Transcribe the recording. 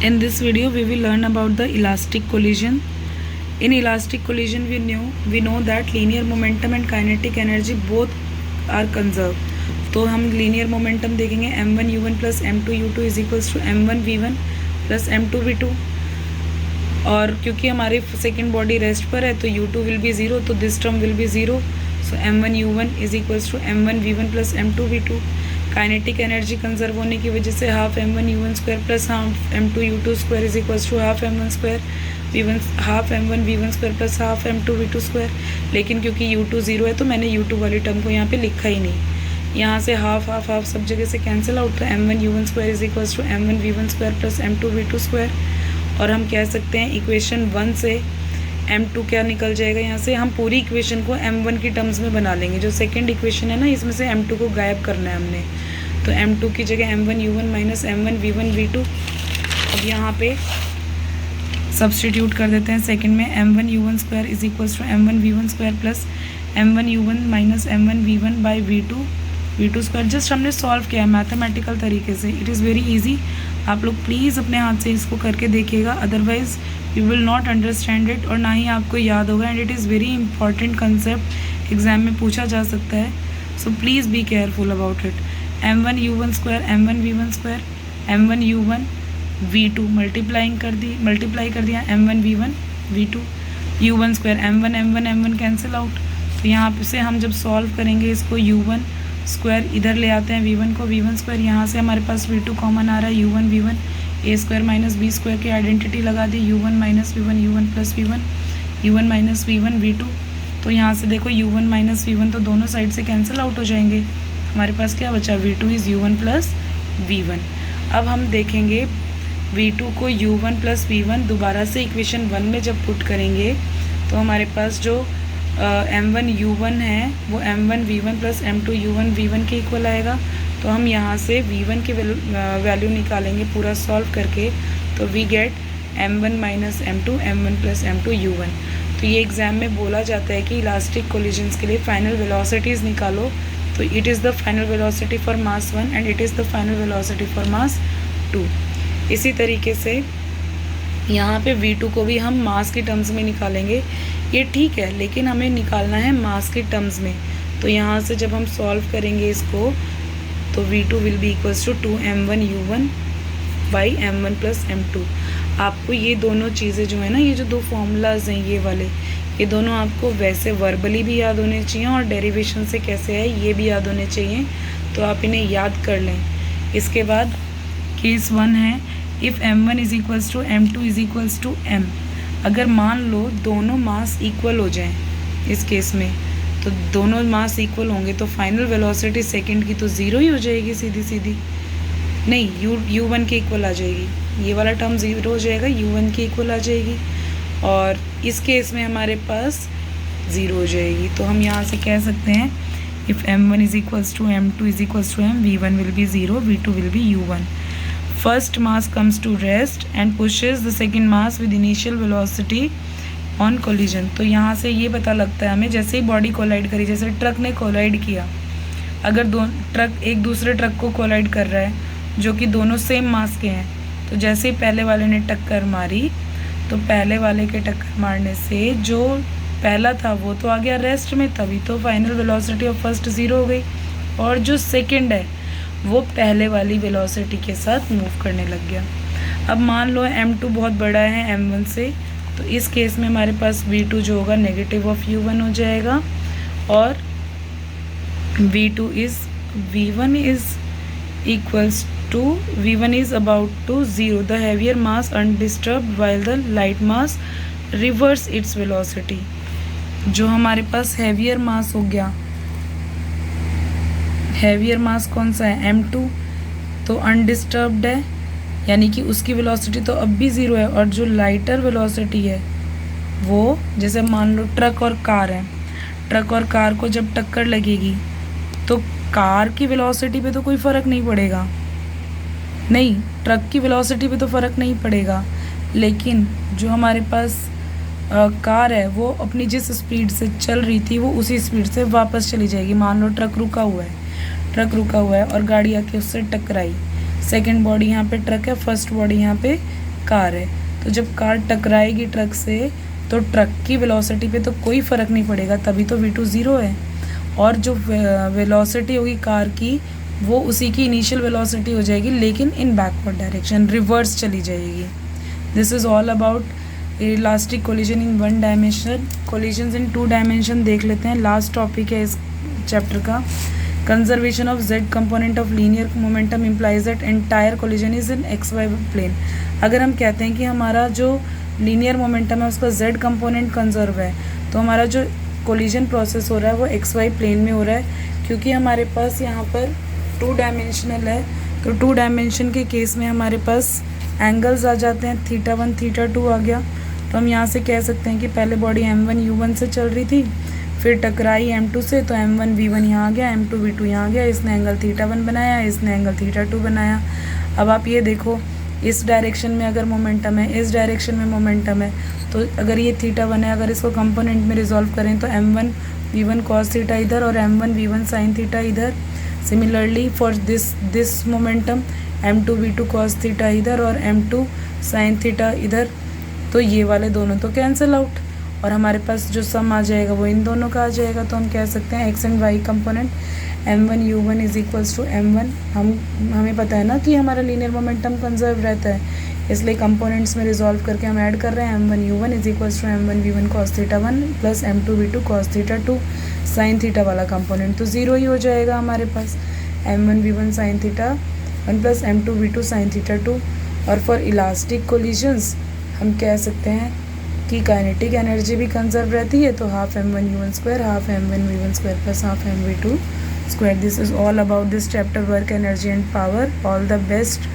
In this video, we will learn about the elastic collision. In elastic collision, we know that linear momentum and kinetic energy both are conserved. तो हम linear momentum देखेंगे m1 u1 plus m2 u2 is equals to m1 v1 plus m2 v2. और क्योंकि हमारी second body rest पर है तो u2 will be zero, तो this term will be zero. So m1 u1 is equals to m1 v1 plus m2 v2. Kinetic energy conserve होने की वजह से half m1 u1 square plus half m2 u2 square is equals to half m1 square half m1 v1 square plus half m2 v2 square. लेकिन क्योंकि u2 zero है तो मैंने u2 वाली टर्म को यहाँ पे लिखा ही नहीं. यहाँ से हाफ हाफ हाफ सब जगह से कैंसिल आउट, तो m1 u1 square is equals to m1 v1 square plus m2 v2 square. और हम कह सकते हैं इक्वेशन 1 से m2 क्या निकल जाएगा, यहाँ से हम पूरी इक्वेशन को m1 की टर्म्स में बना लेंगे. जो सेकंड इक्वेशन है ना, इसमें से m2 को गायब करना है हमने, तो m2 की जगह m1 u1 minus m1 v1 v2. अब यहाँ पे सब्सटीट्यूट कर देते हैं सेकंड में. m1 u1 square is equals to m1 v1 square plus m1 u1 minus m1 v1 by v2 square. Just हमने सॉल्व किया है मैथमेटिकल तरीके से. It is very easy. आप लोग प्लीज़ अपने हाथ से इसको करके देखिएगा, otherwise you will not understand it और ना ही आपको याद होगा. And it is very important concept, exam में पूछा जा सकता है. So please be careful about it. m1 u1 square m1 v1 square m1 u1 v2 multiply कर दिया m1 v1 v2 u1 square m1 cancel out. तो यहाँ से हम जब सॉल्व करेंगे इसको u1 स्क्वायर इधर ले आते हैं v1 को, v1 स्क्वायर यहाँ से हमारे पास v2 कॉमन आ रहा है, u1 v1 a square minus b square की आइडेंटिटी लगा दी, u1 minus v1 u1 plus v1 u1 minus v1 v2. तो यहाँ से देखो u1 माइनस v1 तो दोनों साइड से कैंसिल आउट हो जाएंगे. हमारे पास क्या बचा, v2 is u1 plus v1. अब हम देखेंगे v2 को u1 प्लस v1 दोबारा से इक्वेशन 1 में जब पुट करेंगे तो हमारे पास जो m1 u1 है वो m1 v1 plus m2 u1 v1 के इक्वल आएगा. तो हम यहाँ से v1 की वैल्यू निकालेंगे पूरा सॉल्व करके, तो we get m1 minus m1 plus m2 u1. तो ये एग्ज़ाम में बोला जाता है कि इलास्टिक कोलिजन्स के लिए फाइनल वेलोसिटीज़ निकालो. तो it is the final velocity for mass 1 and it is the final velocity for mass 2. इसी तरीके से यहाँ पे v2 को भी हम मास की टर्म्स में निकालेंगे. ये ठीक है, लेकिन हमें निकालना है मास की टर्म्स में. तो यहाँ से जब हम सॉल्व करेंगे इसको तो v2 will be equals to 2m1 u1 by m1 plus m2. आपको ये दोनों चीज़ें जो है ना, ये जो दो फॉर्मूलाज हैं ये वाले, ये दोनों आपको वैसे वर्बली भी याद होने चाहिए और डेरिवेशन से कैसे है ये भी याद होने चाहिए. तो आप इन्हें याद कर लें. इसके बाद केस 1 है, if m1 is equals to m2 is equals to m. अगर मान लो दोनों मास इक्वल हो जाएं इस केस में, तो दोनों मास इक्वल होंगे तो फाइनल वेलोसिटी सेकंड की तो ज़ीरो ही हो जाएगी सीधी. नहीं, u1 के इक्वल आ जाएगी. ये वाला टर्म ज़ीरो हो जाएगा, u1 के इक्वल आ जाएगी. और इस केस में हमारे पास ज़ीरो हो जाएगी. तो हम यहाँ से कह सकते हैं if m1 is equals to m2 is equals to m, v1 will be zero, v2 will be u1. First mass comes to rest and pushes the second mass with initial velocity on collision. तो यहाँ से ये पता लगता है हमें, जैसे ही body collide करी, जैसे ट्रक ने कोलाइड किया, अगर दो ट्रक एक दूसरे ट्रक को कोलाइड कर रहा है जो कि दोनों सेम मास के हैं, तो जैसे ही पहले वाले ने टक्कर मारी तो पहले वाले के टक्कर मारने से जो पहला था वो तो आ गया रेस्ट में, तभी तो final velocity of first zero हो गई. और जो सेकेंड है वो पहले वाली वेलोसिटी के साथ मूव करने लग गया. अब मान लो m2 बहुत बड़ा है m1 से, तो इस केस में हमारे पास v2 जो होगा नेगेटिव ऑफ u1 हो जाएगा. और v1 is about to zero. The heavier mass undisturbed while the light mass reverse its velocity. जो हमारे पास हैवियर मास हो गया, हैवियर मास कौन सा है, m2, तो अनडिस्टर्ब्ड है, यानी कि उसकी वेलोसिटी तो अब भी ज़ीरो है. और जो लाइटर वेलोसिटी है वो, जैसे मान लो ट्रक और कार है, ट्रक और कार को जब टक्कर लगेगी तो कार की वेलोसिटी पे तो कोई फ़र्क नहीं पड़ेगा, नहीं, ट्रक की वेलोसिटी पे तो फ़र्क नहीं पड़ेगा. लेकिन जो हमारे पास कार है वो अपनी जिस स्पीड से चल रही थी वो उसी स्पीड से वापस चली जाएगी. मान लो ट्रक रुका हुआ है और गाड़ी आके उससे टकराई. सेकंड बॉडी यहाँ पे ट्रक है, फर्स्ट बॉडी यहाँ पे कार है, तो जब कार टकराएगी ट्रक से तो ट्रक की वेलोसिटी पे तो कोई फ़र्क नहीं पड़ेगा, तभी तो v2 ज़ीरो है। और जो वेलोसिटी होगी कार की वो उसी की इनिशियल वेलोसिटी हो जाएगी, लेकिन इन बैकवर्ड डायरेक्शन, रिवर्स चली जाएगी। This is all about elastic collision in one dimension. Collisions in two dimension देख लेते हैं, लास्ट टॉपिक है इस चैप्टर का। Conservation of z component of linear momentum implies that entire collision is in xy plane. अगर हम कहते हैं कि हमारा जो लीनियर मोमेंटम है उसका z कंपोनेंट कंजर्व है, तो हमारा जो कोलिजन प्रोसेस हो रहा है वो xy प्लेन में हो रहा है, क्योंकि हमारे पास यहाँ पर टू डायमेंशनल है। तो टू डायमेंशन के केस में हमारे पास एंगल्स आ जाते हैं, θ1 θ2 आ गया। तो हम यहाँ से कह सकते हैं कि पहले बॉडी m1 u1 से चल रही थी, फिर टकराई m2 से, तो m1 v1 यहाँ आ गया, m2 v2 यहाँ आ गया। इसने एंगल θ1 बनाया, इसने एंगल θ2 बनाया। अब आप ये देखो, इस डायरेक्शन में अगर मोमेंटम है, इस डायरेक्शन में मोमेंटम है, तो अगर ये θ1 है, अगर इसको कंपोनेंट में रिजॉल्व करें तो m1 v1 cos θ इधर और m1 v1 sin θ इधर। Similarly for this momentum m2 v2 cos θ इधर और m2 sin θ इधर। तो ये वाले दोनों तो कैंसिल आउट और हमारे पास जो सम आ जाएगा वो इन दोनों का आ जाएगा। तो हम कह सकते हैं x and y component m1 u1 is equals to m1। हमें पता है ना कि हमारा लीनियर मोमेंटम कंजर्व रहता है, इसलिए कंपोनेंट्स में रिजॉल्व करके हम ऐड कर रहे हैं m1 u1 is equals to m1 v1 cos θ1 plus m2 v2 cos θ2। Sine theta वाला कंपोनेंट तो ज़ीरो ही हो जाएगा हमारे पास, m1 v1 sin θ1 plus m2 v2 sin θ2। और फॉर इलास्टिक कोलिजन्स हम कह सकते हैं कि काइनेटिक एनर्जी भी कंजर्व रहती है, तो half m1 u1 square half m1 v1 square plus half m v2 square. This is all about this chapter work energy and power. All the best.